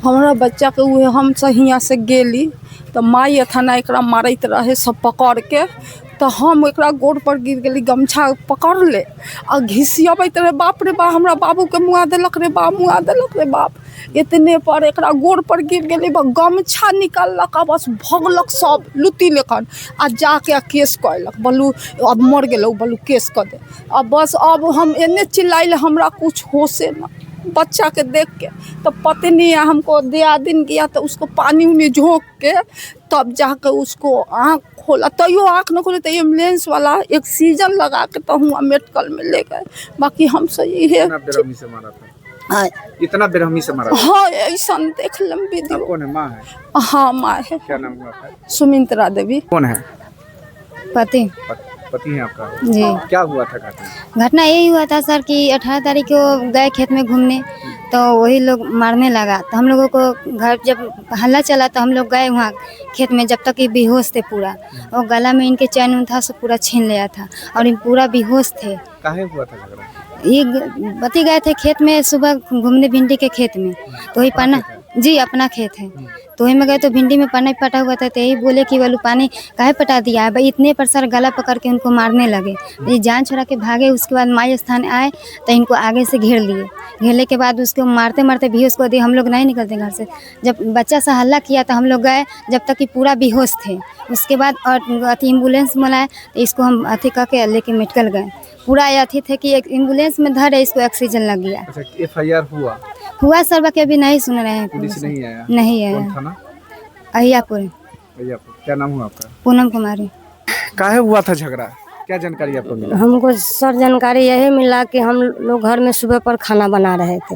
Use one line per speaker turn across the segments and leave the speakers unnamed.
हमारा बच्चा के उहे हम से हियाँ से गेली तो माई अथाना एकरा मारत रहे सब पकड़ के, तो हम एकरा गोड़ पर गिर गेली, गमछा पकड़ ले आ घिसियाबैत रहे, बाप रे बा हमरा बाबू के मुआ देलक रे बाप, मुआ देलक रे बाप। इतने पर एकरा गोड़ पर गिर गेली, गमछा निकाललक आ बस भगलक सब लुटी लेखन आ जाके केस कैलक, बोलू अब मर गेलौ, बोलू केस कर दे। अब बस अब हम एने चिल्लाइले, हमरा कुछ होशे ना बच्चा के देख के, तो पत्नी हमको दियादिन गया तो उसको पानी उनी झोंक के तब जाके उसको आँख खोला, तैयो आँख न खोले तो एम्बुलेंस वाला ऑक्सीजन लगा के तो हुआ मेडिकल में ले गए। बाकी हम सही है
इतना बेरहमी से मारा।
हाँ ऐसा देख लम वीडियो।
कौन है? माँ है?
हाँ माँ है।
क्या नाम हुआ आपका?
सुमित्रा देवी।
कौन है?
पति
पति है आपका?
जी।
क्या हुआ था
घटना यही हुआ था सर कि 18 तारीख को गए खेत में घूमने, तो वही लोग मारने लगा, तो हम लोगों को घर जब हल्ला चला तो हम लोग गए वहाँ खेत में, जब तक ये बेहोश थे पूरा, और गला में इनके चैन था सब पूरा छीन लिया था और इन पूरा बेहोश थे।
काहे हुआ था झगड़ा?
ये पति गए थे खेत में सुबह घूमने भिंडी के खेत में, तो वही पाना जी अपना खेत है, तो वही में गए तो भिंडी में पानी पटा हुआ था, तो यही बोले कि बोलू पानी काहे पटा दिया है भाई, इतने पर सर गला पकड़ के उनको मारने लगे। ये जान छोड़ा के भागे, उसके बाद माई स्थान आए तो इनको आगे से घेर लिए, घेरने के बाद उसको मारते मारते बेहोश को दिए। हम लोग नहीं निकलते घर से, जब बच्चा सा हल्ला किया तो हम लोग गए, जब तक कि पूरा बेहोश थे। उसके बाद और अथी एम्बुलेंस बुलाए तो इसको हम अथी करके लेके मेडिकल गए, पूरा अथी थे कि एक एम्बुलेंस में धरे, इसको ऑक्सीजन लग गया।
अच्छा, FIR हुआ
सर बाकी अभी नहीं सुन रहे हैं,
पुलिस नहीं आया?
नहीं आया।
कौन थाना?
अहियापुर।
क्या नाम हुआ आपका?
पूनम कुमारी।
काहे हुआ था झगड़ा? क्या जानकारी आपको मिला?
हमको सर जानकारी यही मिला कि हम लोग घर में सुबह पर खाना बना रहे थे,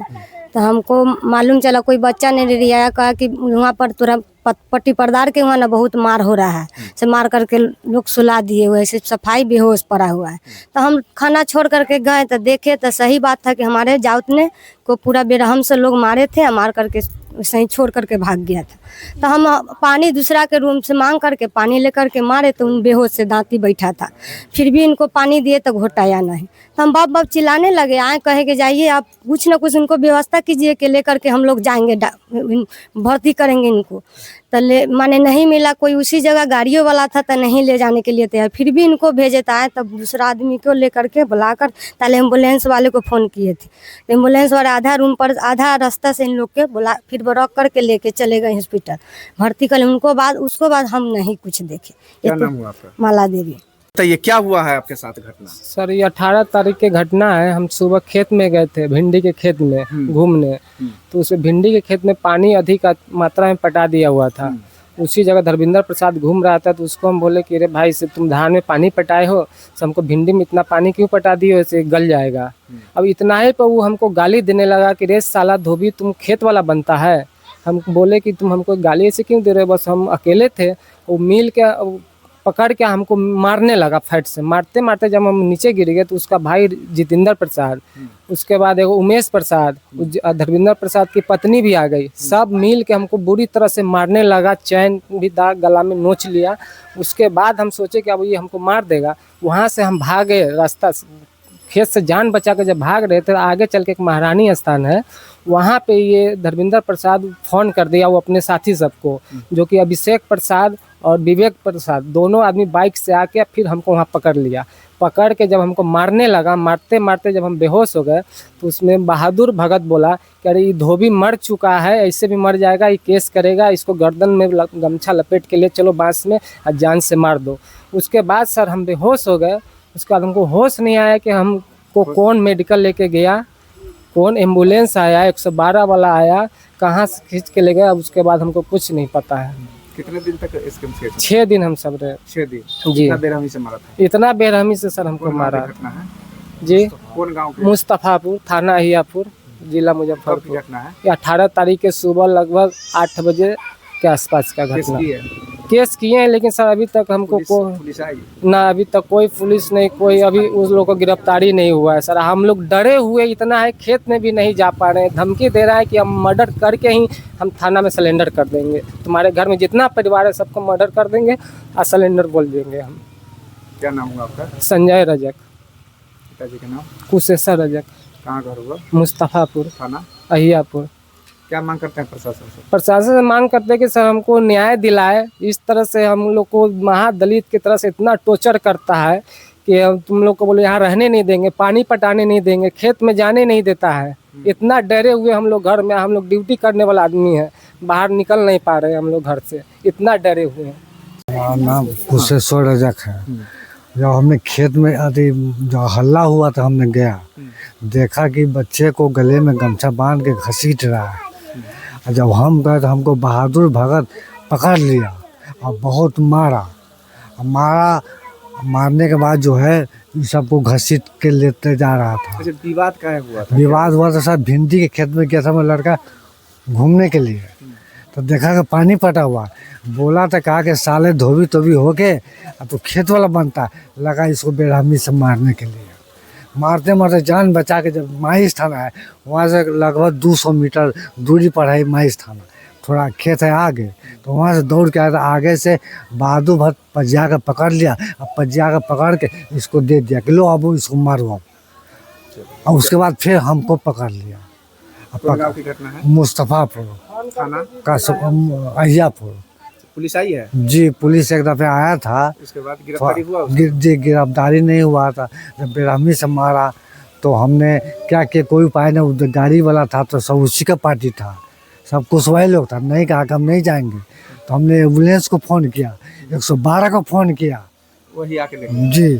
तो हमको मालूम चला कोई बच्चा ने रियाया, कहा कि वहाँ पर तुरा पट्टी पर्दार के वहाँ ना बहुत मार हो रहा है, से मार करके लोग सुला दिए हुए, ऐसे सफाई बेहोश पड़ा हुआ है। तो हम खाना छोड़ करके गए तो देखे तो सही बात था कि हमारे जाउत ने को पूरा बेरहम से लोग मारे थे, मार करके सही छोड़ करके भाग गया था। तो हम पानी दूसरा के रूम से मांग करके पानी लेकर के मारे तो उन बेहोश से दांती बैठा था, फिर भी इनको पानी दिए तो घोटाया नहीं। तो हम बाप बाप चिल्लाने लगे, आए कहे कि जाइए आप कुछ न कुछ उनको व्यवस्था कीजिए कि लेकर के हम लोग जाएंगे भर्ती करेंगे इनको। तो माने नहीं मिला कोई, उसी जगह गाड़ियों वाला था तो नहीं ले जाने के लिए तैयार, फिर भी इनको भेजे आए, तब दूसरा आदमी को लेकर के बुलाकर पहले एम्बुलेंस वाले को फ़ोन किए थे। एम्बुलेंस वाले आधा रूम पर आधा रास्ता से इन लोग के बुला फिर रख करके लेके चले गए हॉस्पिटल, भर्ती कर। उनको बाद उसको बाद हम नहीं कुछ देखे।
क्या नाम हुआ आपका?
माला देवी।
तो ये क्या हुआ है आपके साथ घटना?
सर ये 18 तारीख की घटना है। हम सुबह खेत में गए थे, भिंडी के खेत में घूमने, तो उस भिंडी के खेत में पानी अधिक मात्रा में पटा दिया हुआ था। उसी जगह धर्मेंद्र प्रसाद घूम रहा था, तो उसको हम बोले कि अरे भाई से तुम धान में पानी पटाए हो, तो हमको भिंडी में इतना पानी क्यों पटा दिए, ऐसे गल जाएगा। अब इतना ही पर वो हमको गाली देने लगा कि रे साला धोबी तुम खेत वाला बनता है। हम बोले कि तुम हमको गाली ऐसे क्यों दे रहे हो, बस हम अकेले थे। वो मिल के पकड़ के हमको मारने लगा, फैट से मारते मारते जब हम नीचे गिर गए तो उसका भाई जितेंद्र प्रसाद, उसके बाद एक उमेश प्रसाद, धर्मेंद्र प्रसाद की पत्नी भी आ गई, सब मिल के हमको बुरी तरह से मारने लगा, चैन भी दाग गला में नोच लिया। उसके बाद हम सोचे कि अब ये हमको मार देगा, वहाँ से हम भागे, रास्ता खेत से जान बचा कर जब भाग रहे थे, आगे चल के एक महारानी स्थान है, वहाँ पे ये धर्मेंद्र प्रसाद फ़ोन कर दिया वो अपने साथी सबको, जो कि अभिषेक प्रसाद और विवेक प्रसाद, दोनों आदमी बाइक से आके फिर हमको वहाँ पकड़ लिया। पकड़ के जब हमको मारने लगा, मारते मारते जब हम बेहोश हो गए, तो उसमें बहादुर भगत बोला कि अरे ये धोबी मर चुका है, ऐसे भी मर जाएगा, ये केस करेगा, इसको गर्दन में गमछा लपेट के ले चलो बांस में और जान से मार दो। उसके बाद सर हम बेहोश हो गए। उसके बाद हमको होश नहीं आया कि हमको कौन मेडिकल लेके गया, कौन एम्बुलेंस आया, 112 वाला आया, कहाँ से खींच के ले गया, उसके बाद हमको कुछ नहीं पता है।
कितने दिन तक इसके
6 दिन हम सब रहे।
6 दिन?
जी।
इतना बेरहमी से मारा था?
इतना बेरहमी से सर हमको मारा
है
जी।
कौन गाँव?
मुस्तफापुर, थाना अहियापुर, जिला मुजफ्फरपुर।
घटना है
ये 18 तारीख के सुबह लगभग 8 बजे के आसपास का घटना। केस किए हैं, लेकिन सर अभी तक हमको
पुलिस आई
ना, अभी तक कोई पुलिस नहीं, कोई अभी उस लोगों को गिरफ्तारी नहीं हुआ है सर। हम लोग डरे हुए इतना है, खेत में भी नहीं जा पा रहे हैं। धमकी दे रहा है कि हम मर्डर करके ही हम थाना में सिलेंडर कर देंगे, तुम्हारे घर में जितना परिवार है सबको मर्डर कर देंगे और सिलेंडर बोल देंगे हम।
क्या नाम हुआ आपका?
संजय रजक।
पिताजी का नाम?
कुशेश्वर रजक।
कहाँ घर हुआ?
मुस्तफापुर,
थाना
अहियापुर।
क्या मांग करते हैं प्रशासन से?
प्रशासन से मांग करते हैं कि सर हमको न्याय दिलाए। इस तरह से हम लोग को महादलित की तरह से इतना टॉर्चर करता है कि हम तुम लोग को बोले यहाँ रहने नहीं देंगे, पानी पटाने नहीं देंगे, खेत में जाने नहीं देता है। इतना डरे हुए हम लोग घर में, हम लोग ड्यूटी करने वाला आदमी है, बाहर निकल नहीं पा रहे हम लोग घर से, इतना डरे हुए हैं।
हमारा नाम कुशेश्वर रजक है। जब हमने खेत में अभी जो हल्ला हुआ था, हमने गया देखा कि बच्चे को गले में गमछा बांध के घसीट रहा है। और जब हम गए तो हमको बहादुर भगत पकड़ लिया और बहुत मारने के बाद जो है इन सबको घसीट के लेते जा रहा था।
अच्छा, विवाद क्या हुआ था?
विवाद हुआ था सर, भिंडी के खेत में गया था मैं लड़का घूमने के लिए, तो देखा कि पानी पटा हुआ, बोला था कहा कि साले धोबी तोबी हो के अब तो खेत वाला बनता है, लगा इसको बेरहमी से मारने के लिए। मारते मारते जान बचा के जब माइस थाना है, वहाँ से लगभग 200 मीटर दूरी पर है माइस थाना, थोड़ा खेत है आगे, तो वहाँ से दौड़ के आया था। आगे से बहादुर भक्त पजिया का पकड़ लिया, अब पजिया का पकड़ के इसको दे दिया कि लो अब इसको मारो अब। और उसके बाद फिर हमको पकड़ लिया।
कौन गाँव की घटना है?
मुस्तफापुर
थाना
का अहियापुर।
पुलिस आई है?
जी, पुलिस एक दफे आया था,
उसके बाद गिरफ्तारी हुआ?
जी गिरफ्तारी नहीं हुआ था। जब बेरहमी से मारा तो हमने क्या किया, कोई उपाय नहीं, उधर गाड़ी वाला था तो सब उसी का पार्टी था, सब कुछ वही लोग था, नहीं कहा कि हम नहीं जाएंगे। तो हमने एम्बुलेंस को फ़ोन किया, 112 को फ़ोन किया,
वही आके ले गए।
जी